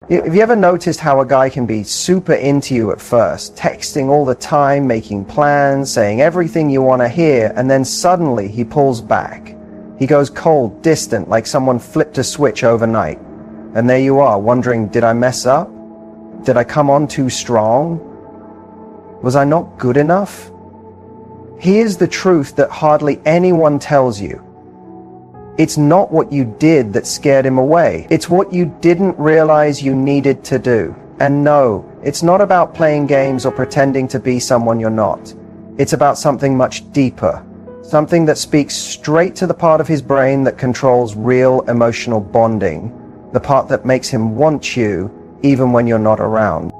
Have you ever noticed how a guy can be super into you at first, texting all the time, making plans, saying everything you want to hear, and then suddenly he pulls back. He goes cold, distant, like someone flipped a switch overnight. And there you are, wondering, did I mess up? Did I come on too strong? Was I not good enough? Here's the truth that hardly anyone tells you. It's not what you did that scared him away. It's what you didn't realize you needed to do. And no, it's not about playing games or pretending to be someone you're not. It's about something much deeper. Something that speaks straight to the part of his brain that controls real emotional bonding. The part that makes him want you even when you're not around.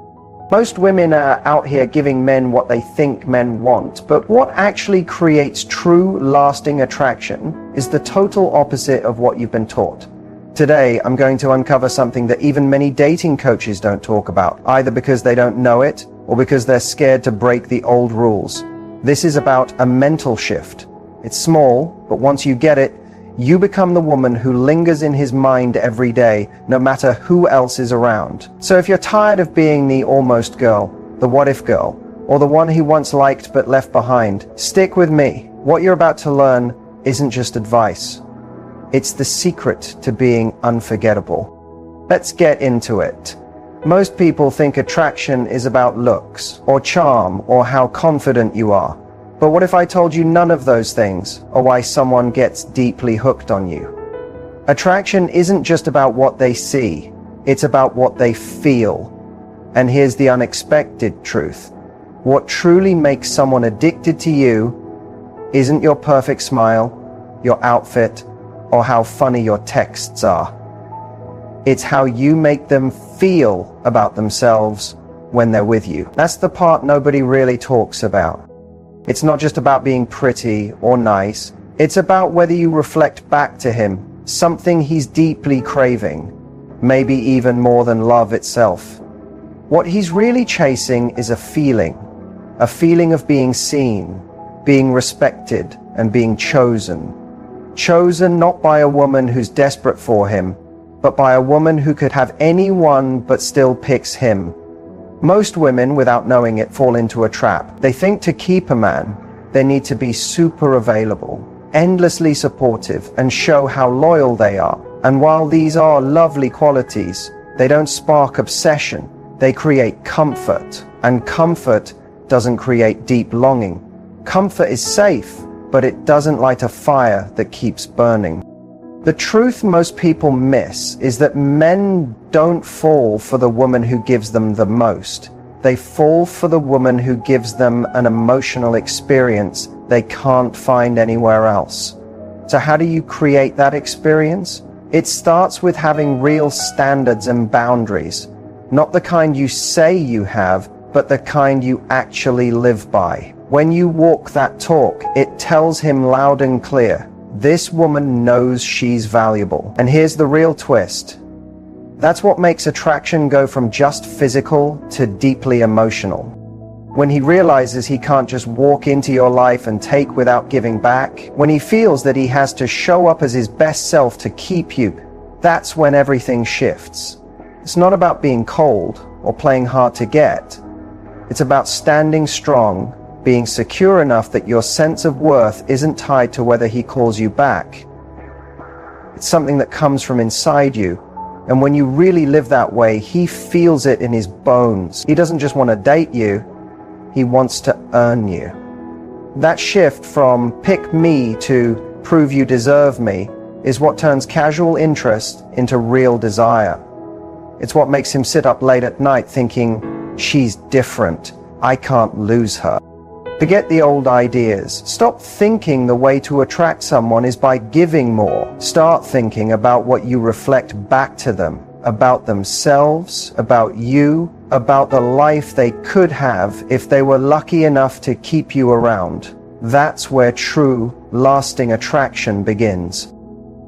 Most women are out here giving men what they think men want, but what actually creates true, lasting attraction is the total opposite of what you've been taught. Today, I'm going to uncover something that even many dating coaches don't talk about, either because they don't know it or because they're scared to break the old rules. This is about a mental shift. It's small, but once you get it, you become the woman who lingers in his mind every day, no matter who else is around. So if you're tired of being the almost girl, the what if girl, or the one he once liked but left behind, stick with me. What you're about to learn isn't just advice. It's the secret to being unforgettable. Let's get into it. Most people think attraction is about looks, or charm, or how confident you are. But what if I told you none of those things, or why someone gets deeply hooked on you? Attraction isn't just about what they see, it's about what they feel. And here's the unexpected truth. What truly makes someone addicted to you isn't your perfect smile, your outfit, or how funny your texts are. It's how you make them feel about themselves when they're with you. That's the part nobody really talks about. It's not just about being pretty or nice. It's about whether you reflect back to him something he's deeply craving, maybe even more than love itself. What he's really chasing is a feeling of being seen, being respected, and being chosen. Chosen not by a woman who's desperate for him, but by a woman who could have anyone but still picks him. Most women, without knowing it, fall into a trap. They think to keep a man, they need to be super available, endlessly supportive, and show how loyal they are. And while these are lovely qualities, they don't spark obsession. They create comfort, and comfort doesn't create deep longing. Comfort is safe, but it doesn't light a fire that keeps burning. The truth most people miss is that men don't fall for the woman who gives them the most. They fall for the woman who gives them an emotional experience they can't find anywhere else. So how do you create that experience? It starts with having real standards and boundaries. Not the kind you say you have, but the kind you actually live by. When you walk that talk, it tells him loud and clear, this woman knows she's valuable. And here's the real twist. That's what makes attraction go from just physical to deeply emotional. When he realizes he can't just walk into your life and take without giving back, when he feels that he has to show up as his best self to keep you, that's when everything shifts. It's not about being cold or playing hard to get. It's about standing strong, being secure enough that your sense of worth isn't tied to whether he calls you back. It's something that comes from inside you. And when you really live that way, he feels it in his bones. He doesn't just want to date you, he wants to earn you. That shift from pick me to prove you deserve me is what turns casual interest into real desire. It's what makes him sit up late at night thinking, she's different, I can't lose her. Forget the old ideas. Stop thinking the way to attract someone is by giving more. Start thinking about what you reflect back to them, about themselves, about you, about the life they could have if they were lucky enough to keep you around. That's where true, lasting attraction begins.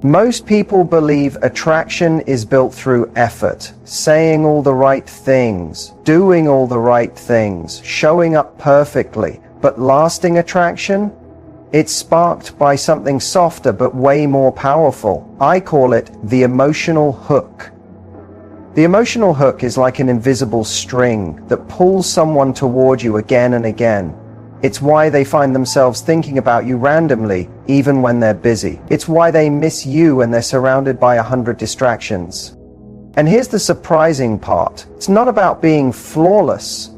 Most people believe attraction is built through effort, saying all the right things, doing all the right things, showing up perfectly. But lasting attraction? It's sparked by something softer but way more powerful. I call it the emotional hook. The emotional hook is like an invisible string that pulls someone toward you again and again. It's why they find themselves thinking about you randomly, even when they're busy. It's why they miss you when they're surrounded by 100 distractions. And here's the surprising part. It's not about being flawless.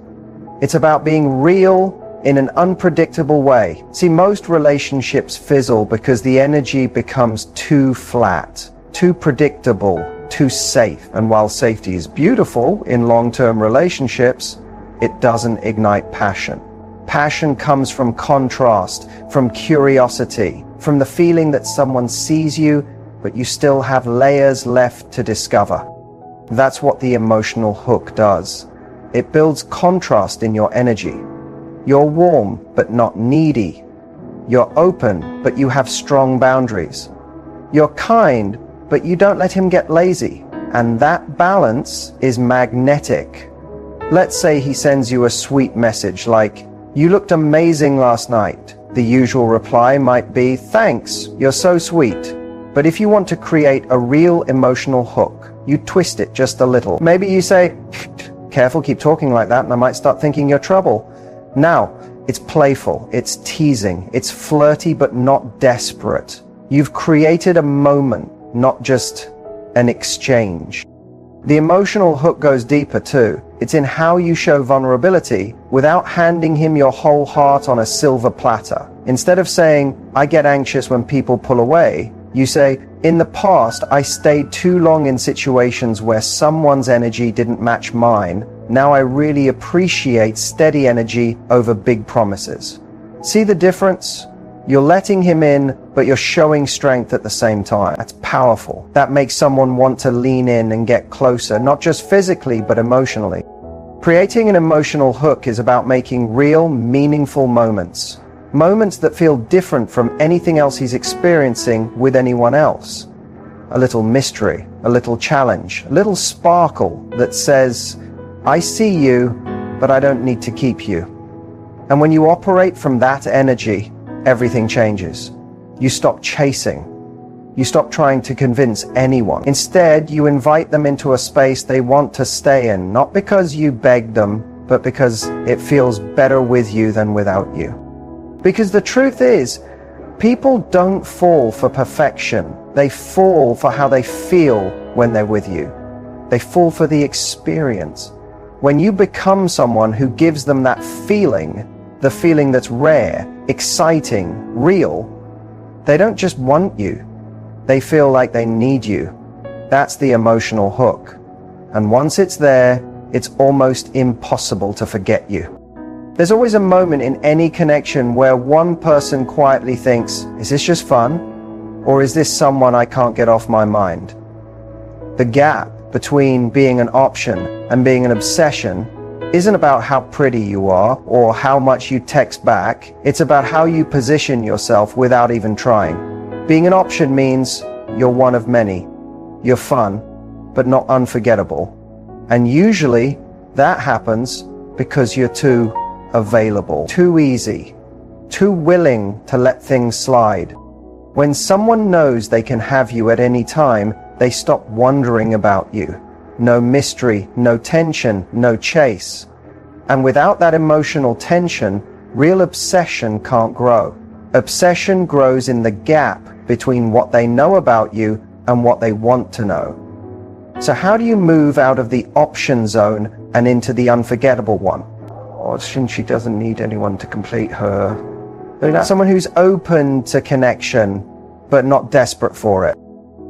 It's about being real in an unpredictable way. See, most relationships fizzle because the energy becomes too flat, too predictable, too safe. And while safety is beautiful in long-term relationships, it doesn't ignite passion. Passion comes from contrast, from curiosity, from the feeling that someone sees you, but you still have layers left to discover. That's what the emotional hook does. It builds contrast in your energy. You're warm, but not needy. You're open, but you have strong boundaries. You're kind, but you don't let him get lazy. And that balance is magnetic. Let's say he sends you a sweet message like, "You looked amazing last night." The usual reply might be, "Thanks, you're so sweet." But if you want to create a real emotional hook, you twist it just a little. Maybe you say, "Careful, keep talking like that and I might start thinking you're trouble." Now, it's playful, it's teasing, it's flirty but not desperate. You've created a moment, not just an exchange. The emotional hook goes deeper too. It's in how you show vulnerability without handing him your whole heart on a silver platter. Instead of saying, "I get anxious when people pull away," you say, "In the past, I stayed too long in situations where someone's energy didn't match mine. Now I really appreciate steady energy over big promises." See the difference? You're letting him in, but you're showing strength at the same time. That's powerful. That makes someone want to lean in and get closer, not just physically, but emotionally. Creating an emotional hook is about making real, meaningful moments. Moments that feel different from anything else he's experiencing with anyone else. A little mystery, a little challenge, a little sparkle that says, "I see you, but I don't need to keep you." And when you operate from that energy, everything changes. You stop chasing. You stop trying to convince anyone. Instead, you invite them into a space they want to stay in, not because you begged them, but because it feels better with you than without you. Because the truth is, people don't fall for perfection. They fall for how they feel when they're with you. They fall for the experience. When you become someone who gives them that feeling, the feeling that's rare, exciting, real, they don't just want you. They feel like they need you. That's the emotional hook. And once it's there, it's almost impossible to forget you. There's always a moment in any connection where one person quietly thinks, "Is this just fun? Or is this someone I can't get off my mind?" The gap between being an option and being an obsession isn't about how pretty you are or how much you text back. It's about how you position yourself without even trying. Being an option means you're one of many. You're fun, but not unforgettable. And usually that happens because you're too available, too easy, too willing to let things slide. When someone knows they can have you at any time, they stop wondering about you. No mystery, no tension, no chase. And without that emotional tension, real obsession can't grow. Obsession grows in the gap between what they know about you and what they want to know. So how do you move out of the option zone and into the unforgettable one? Or since she doesn't need anyone to complete her. Someone who's open to connection, but not desperate for it.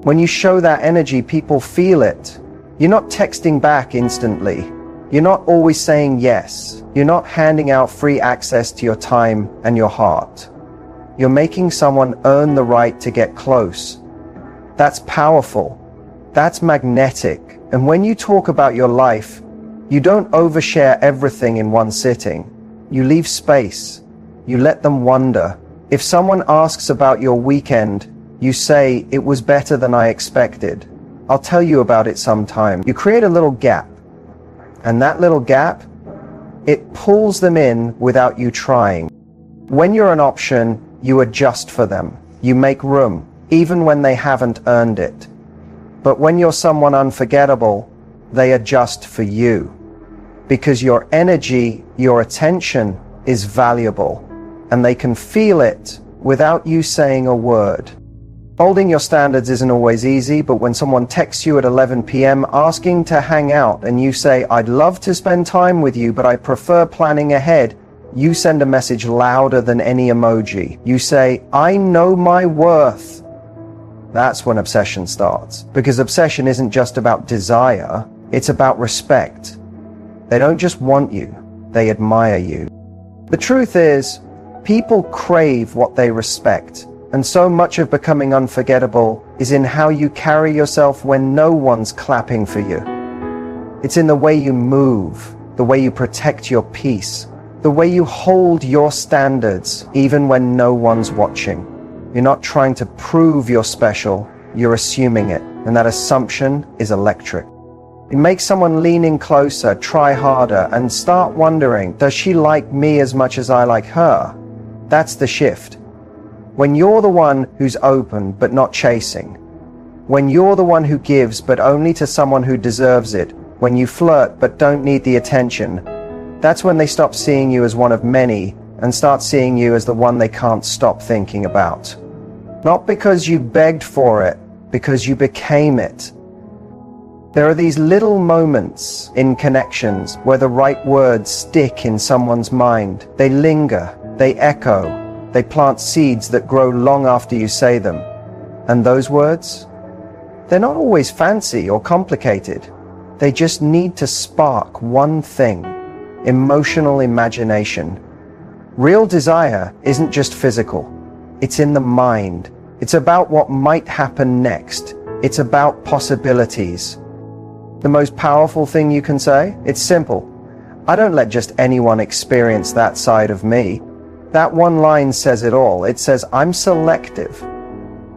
When you show that energy, people feel it. You're not texting back instantly. You're not always saying yes. You're not handing out free access to your time and your heart. You're making someone earn the right to get close. That's powerful. That's magnetic. And when you talk about your life, you don't overshare everything in one sitting. You leave space. You let them wonder. If someone asks about your weekend, you say, "It was better than I expected. I'll tell you about it sometime." You create a little gap. And that little gap, it pulls them in without you trying. When you're an option, you adjust for them. You make room, even when they haven't earned it. But when you're someone unforgettable, they are just for you. Because your energy, your attention is valuable, and they can feel it without you saying a word. Holding your standards isn't always easy, but when someone texts you at 11 p.m. asking to hang out and you say, "I'd love to spend time with you, but I prefer planning ahead," you send a message louder than any emoji. You say, "I know my worth." That's when obsession starts. Because obsession isn't just about desire, it's about respect. They don't just want you, they admire you. The truth is, people crave what they respect, and so much of becoming unforgettable is in how you carry yourself when no one's clapping for you. It's in the way you move, the way you protect your peace, the way you hold your standards even when no one's watching. You're not trying to prove you're special, you're assuming it, and that assumption is electric. It makes someone lean in closer, try harder, and start wondering, does she like me as much as I like her? That's the shift. When you're the one who's open but not chasing, when you're the one who gives but only to someone who deserves it, when you flirt but don't need the attention, that's when they stop seeing you as one of many and start seeing you as the one they can't stop thinking about. Not because you begged for it, because you became it. There are these little moments in connections where the right words stick in someone's mind. They linger, they echo, they plant seeds that grow long after you say them. And those words? They're not always fancy or complicated. They just need to spark one thing: emotional imagination. Real desire isn't just physical. It's in the mind. It's about what might happen next. It's about possibilities. The most powerful thing you can say? It's simple. I don't let just anyone experience that side of me. That one line says it all. It says, I'm selective.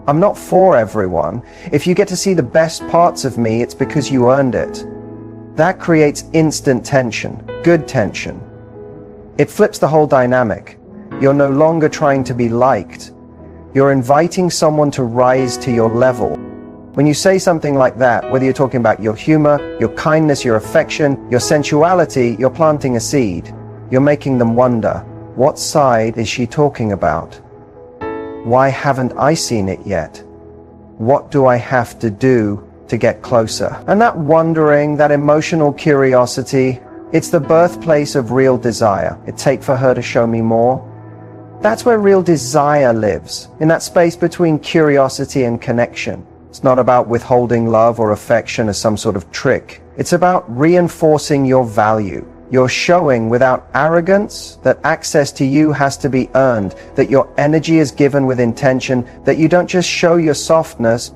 I'm not for everyone. If you get to see the best parts of me, it's because you earned it. That creates instant tension, good tension. It flips the whole dynamic. You're no longer trying to be liked. You're inviting someone to rise to your level. When you say something like that, whether you're talking about your humor, your kindness, your affection, your sensuality, you're planting a seed. You're making them wonder, what side is she talking about? Why haven't I seen it yet? What do I have to do to get closer? And that wondering, that emotional curiosity, it's the birthplace of real desire. It'd take for her to show me more. That's where real desire lives, in that space between curiosity and connection. It's not about withholding love or affection as some sort of trick. It's about reinforcing your value. You're showing without arrogance that access to you has to be earned, that your energy is given with intention, that you don't just show your softness,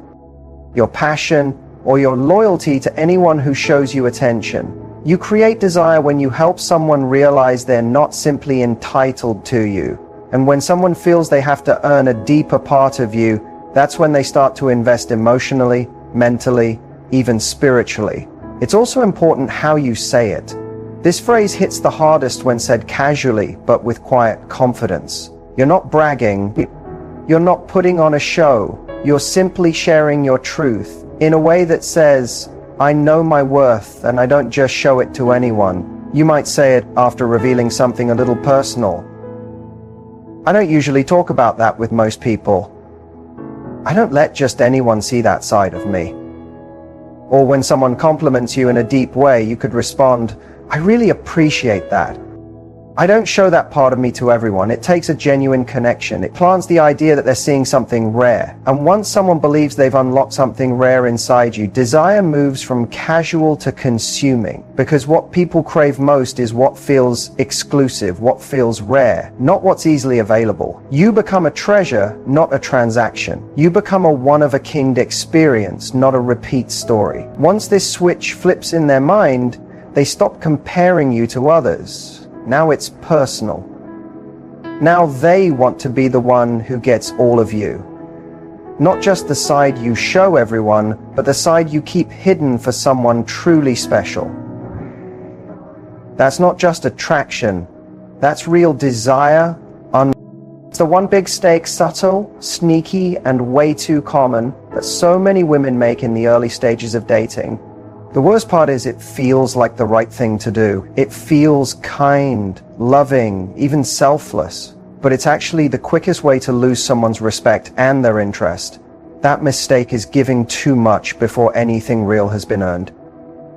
your passion, or your loyalty to anyone who shows you attention. You create desire when you help someone realize they're not simply entitled to you. And when someone feels they have to earn a deeper part of you, that's when they start to invest emotionally, mentally, even spiritually. It's also important how you say it. This phrase hits the hardest when said casually, but with quiet confidence. You're not bragging. You're not putting on a show. You're simply sharing your truth in a way that says, I know my worth and I don't just show it to anyone. You might say it after revealing something a little personal. I don't usually talk about that with most people. I don't let just anyone see that side of me. Or when someone compliments you in a deep way, you could respond, I really appreciate that. I don't show that part of me to everyone. It takes a genuine connection. It plants the idea that they're seeing something rare. And once someone believes they've unlocked something rare inside you, desire moves from casual to consuming. Because what people crave most is what feels exclusive, what feels rare, not what's easily available. You become a treasure, not a transaction. You become a one-of-a-kind experience, not a repeat story. Once this switch flips in their mind, they stop comparing you to others. Now it's personal. Now they want to be the one who gets all of you. Not just the side you show everyone, but the side you keep hidden for someone truly special. That's not just attraction. That's real desire. It's the one big mistake, subtle, sneaky, and way too common that so many women make in the early stages of dating. The worst part is it feels like the right thing to do. It feels kind, loving, even selfless. But it's actually the quickest way to lose someone's respect and their interest. That mistake is giving too much before anything real has been earned.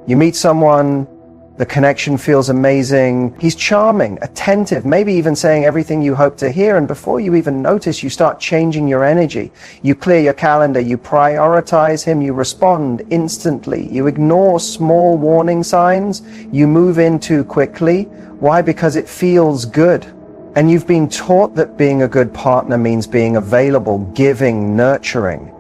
You meet someone, the connection feels amazing, he's charming, attentive, maybe even saying everything you hope to hear, and before you even notice, you start changing your energy. You clear your calendar, you prioritize him, you respond instantly, you ignore small warning signs, you move in too quickly. Why? Because it feels good. And you've been taught that being a good partner means being available, giving, nurturing.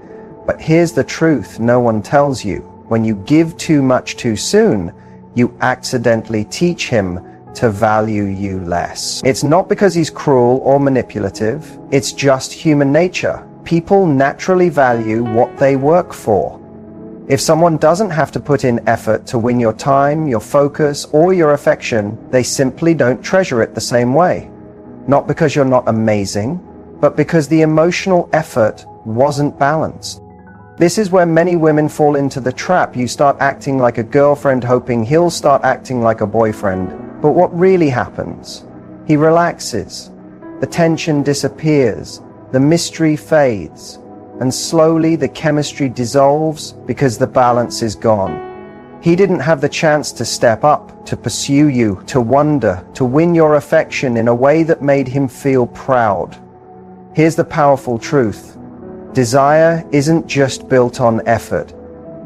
But here's the truth no one tells you. When you give too much too soon, you accidentally teach him to value you less. It's not because he's cruel or manipulative. It's just human nature. People naturally value what they work for. If someone doesn't have to put in effort to win your time, your focus, or your affection, they simply don't treasure it the same way. Not because you're not amazing, but because the emotional effort wasn't balanced. This is where many women fall into the trap. You start acting like a girlfriend, hoping he'll start acting like a boyfriend. But what really happens? He relaxes. The tension disappears. The mystery fades. And slowly the chemistry dissolves because the balance is gone. He didn't have the chance to step up, to pursue you, to wonder, to win your affection in a way that made him feel proud. Here's the powerful truth. Desire isn't just built on effort.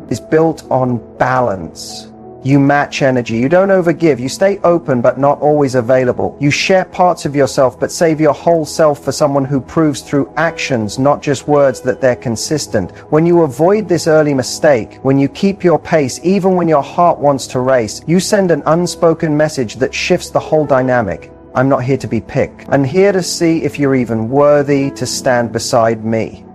It's built on balance. You match energy. You don't overgive. You stay open but not always available. You share parts of yourself but save your whole self for someone who proves through actions, not just words, that they're consistent. When you avoid this early mistake, when you keep your pace even when your heart wants to race, you send an unspoken message that shifts the whole dynamic. I'm not here to be picked. I'm here to see if you're even worthy to stand beside me.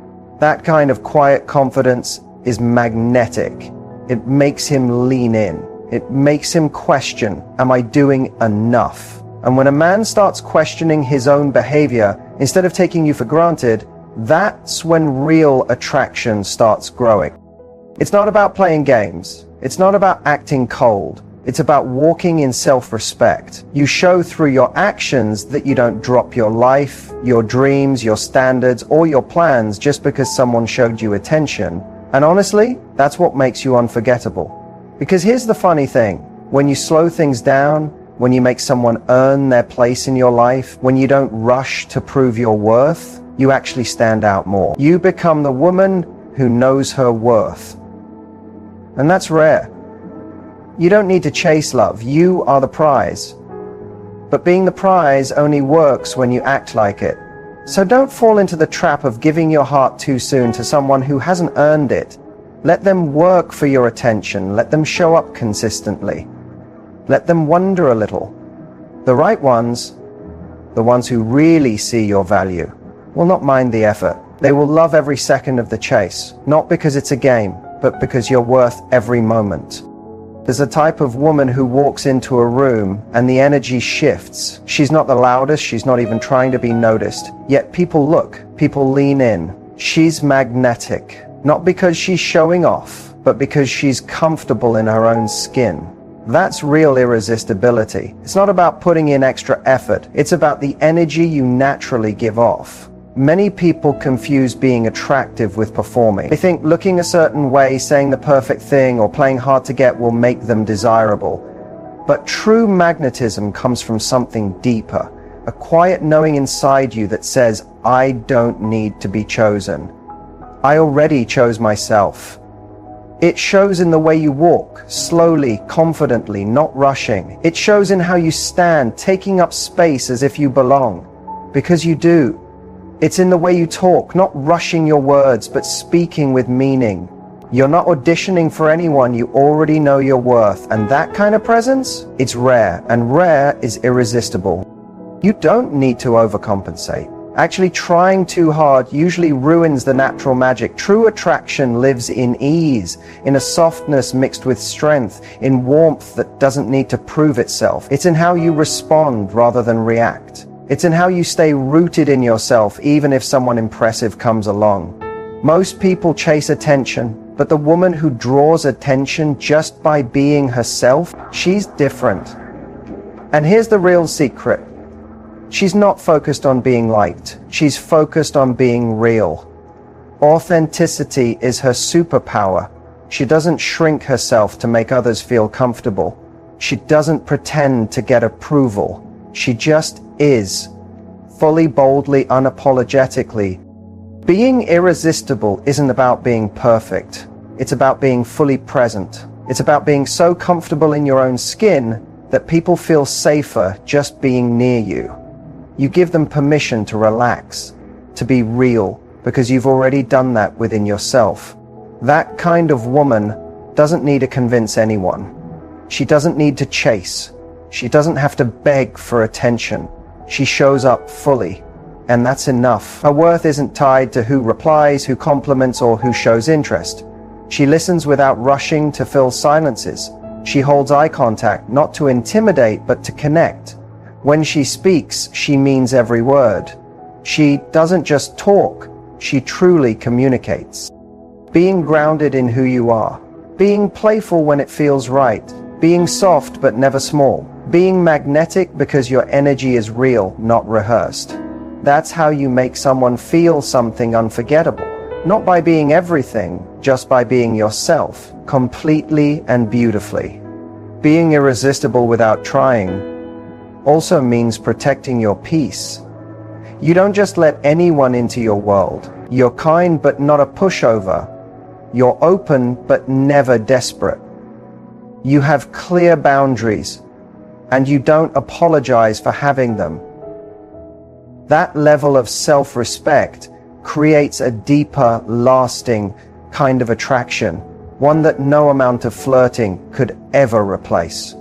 That kind of quiet confidence is magnetic. It makes him lean in. It makes him question, am I doing enough? And when a man starts questioning his own behavior, instead of taking you for granted, that's when real attraction starts growing. It's not about playing games. It's not about acting cold. It's about walking in self-respect. You show through your actions that you don't drop your life, your dreams, your standards, or your plans just because someone showed you attention. And honestly, that's what makes you unforgettable. Because here's the funny thing. When you slow things down, when you make someone earn their place in your life, when you don't rush to prove your worth, you actually stand out more. You become the woman who knows her worth. And that's rare. You don't need to chase love. You are the prize. But being the prize only works when you act like it. So don't fall into the trap of giving your heart too soon to someone who hasn't earned it. Let them work for your attention. Let them show up consistently. Let them wonder a little. The right ones, the ones who really see your value, will not mind the effort. They will love every second of the chase, not because it's a game, but because you're worth every moment. There's a type of woman who walks into a room and the energy shifts. She's not the loudest, she's not even trying to be noticed. Yet people look, people lean in. She's magnetic, not because she's showing off, but because she's comfortable in her own skin. That's real irresistibility. It's not about putting in extra effort, it's about the energy you naturally give off. Many people confuse being attractive with performing. They think looking a certain way, saying the perfect thing, or playing hard to get will make them desirable. But true magnetism comes from something deeper, a quiet knowing inside you that says, I don't need to be chosen. I already chose myself. It shows in the way you walk, slowly, confidently, not rushing. It shows in how you stand, taking up space as if you belong. Because you do. It's in the way you talk, not rushing your words, but speaking with meaning. You're not auditioning for anyone, you already know your worth. And that kind of presence, it's rare, and rare is irresistible. You don't need to overcompensate. Actually, trying too hard usually ruins the natural magic. True attraction lives in ease, in a softness mixed with strength, in warmth that doesn't need to prove itself. It's in how you respond rather than react. It's in how you stay rooted in yourself even if someone impressive comes along. Most people chase attention, But the woman who draws attention just by being herself, she's different. And here's the real secret. She's not focused on being liked. She's focused on being real. Authenticity is her superpower. She doesn't shrink herself to make others feel comfortable. She doesn't pretend to get approval. She just is, fully, boldly, unapologetically. Being irresistible isn't about being perfect. It's about being fully present. It's about being so comfortable in your own skin that people feel safer just being near you. You give them permission to relax, to be real, because you've already done that within yourself. That kind of woman doesn't need to convince anyone. She doesn't need to chase. She doesn't have to beg for attention. She shows up fully. And that's enough. Her worth isn't tied to who replies, who compliments, or who shows interest. She listens without rushing to fill silences. She holds eye contact, not to intimidate, but to connect. When she speaks, she means every word. She doesn't just talk, she truly communicates. Being grounded in who you are. Being playful when it feels right. Being soft but never small. Being magnetic because your energy is real, not rehearsed. That's how you make someone feel something unforgettable. Not by being everything, just by being yourself, completely and beautifully. Being irresistible without trying also means protecting your peace. You don't just let anyone into your world. You're kind but not a pushover. You're open but never desperate. You have clear boundaries, and you don't apologize for having them. That level of self-respect creates a deeper, lasting kind of attraction, one that no amount of flirting could ever replace.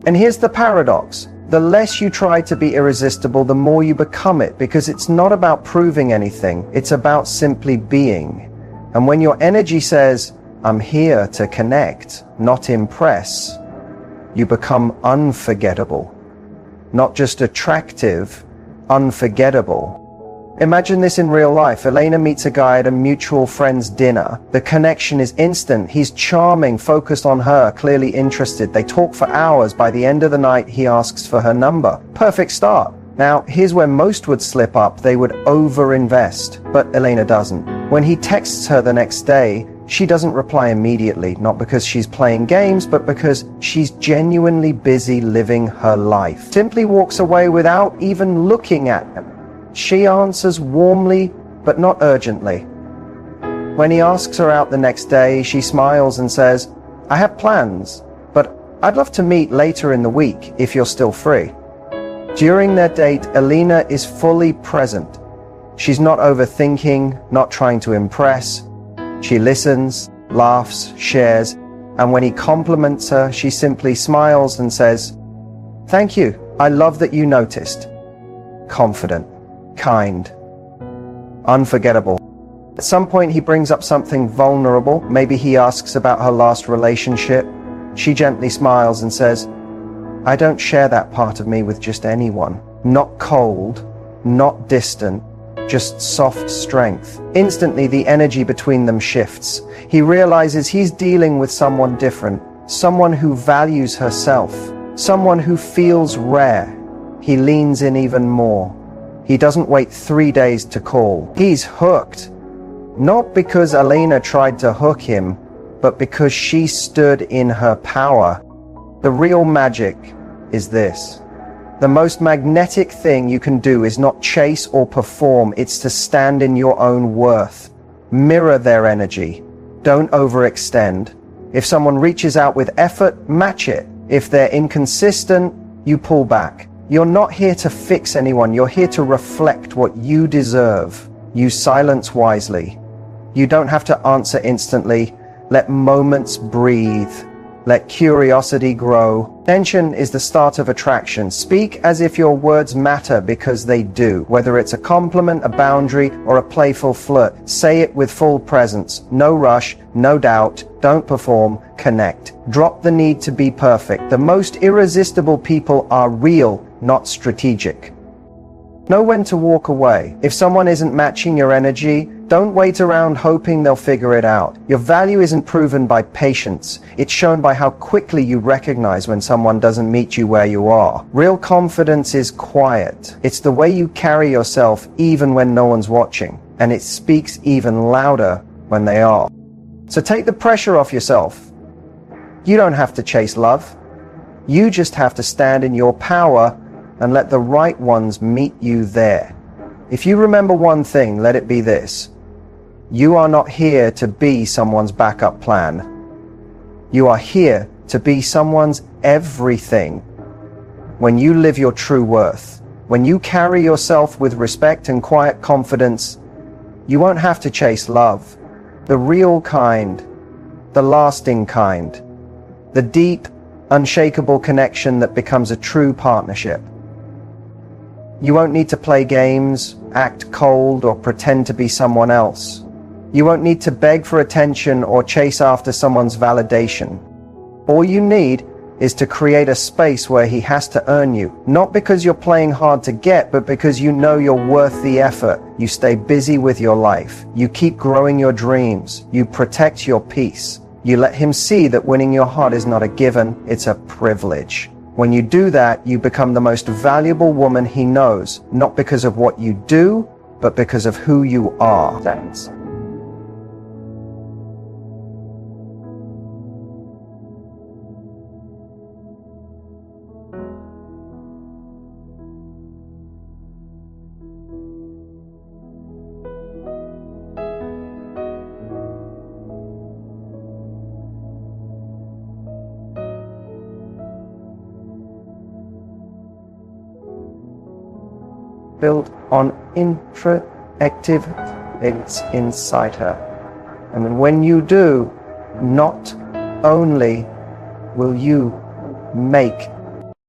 And here's the paradox. The less you try to be irresistible, the more you become it, because it's not about proving anything. It's about simply being. And when your energy says, I'm here to connect, not impress, you become unforgettable. Not just attractive, unforgettable. Imagine this in real life. Elena meets a guy at a mutual friend's dinner. The connection is instant. He's charming, focused on her, clearly interested. They talk for hours. By the end of the night, he asks for her number. Perfect start. Now, here's where most would slip up. They would over-invest, but Elena doesn't. When he texts her the next day, she doesn't reply immediately, not because she's playing games, but because she's genuinely busy living her life. Simply walks away without even looking at him. She answers warmly, but not urgently. When he asks her out the next day, she smiles and says, I have plans, but I'd love to meet later in the week if you're still free. During their date, Elena is fully present. She's not overthinking, not trying to impress. She listens, laughs, shares, and when he compliments her, she simply smiles and says, Thank you, I love that you noticed. Confident, kind, unforgettable. At some point he brings up something vulnerable. Maybe he asks about her last relationship. She gently smiles and says, I don't share that part of me with just anyone. Not cold, not distant, just soft strength. Instantly, the energy between them shifts. He realizes he's dealing with someone different, someone who values herself, someone who feels rare. He leans in even more. He doesn't wait 3 days to call. He's hooked. Not because Elena tried to hook him, but because she stood in her power. The real magic is this. The most magnetic thing you can do is not chase or perform, it's to stand in your own worth. Mirror their energy. Don't overextend. If someone reaches out with effort, match it. If they're inconsistent, you pull back. You're not here to fix anyone, you're here to reflect what you deserve. Use silence wisely. You don't have to answer instantly. Let moments breathe. Let curiosity grow. Attention is the start of attraction. Speak as if your words matter, because they do. Whether it's a compliment, a boundary, or a playful flirt, say it with full presence. No rush, no doubt. Don't perform, connect. Drop the need to be perfect. The most irresistible people are real, not strategic. Know when to walk away. If someone isn't matching your energy, Don't wait around hoping they'll figure it out. Your value isn't proven by patience. It's shown by how quickly you recognize when someone doesn't meet you where you are. Real confidence is quiet. It's the way you carry yourself even when no one's watching, and it speaks even louder when they are. So take the pressure off yourself. You don't have to chase love. You just have to stand in your power and let the right ones meet you there. If you remember one thing, let it be this. You are not here to be someone's backup plan. You are here to be someone's everything. When you live your true worth, when you carry yourself with respect and quiet confidence, you won't have to chase love. The real kind, the lasting kind, the deep, unshakable connection that becomes a true partnership. You won't need to play games, act cold, or pretend to be someone else. You won't need to beg for attention or chase after someone's validation. All you need is to create a space where he has to earn you, not because you're playing hard to get, but because you know you're worth the effort. You stay busy with your life. You keep growing your dreams. You protect your peace. You let him see that winning your heart is not a given, it's a privilege. When you do that, you become the most valuable woman he knows, not because of what you do, but because of who you are. Thanks. Built on interactive, it's inside her. And when you do, not only will you make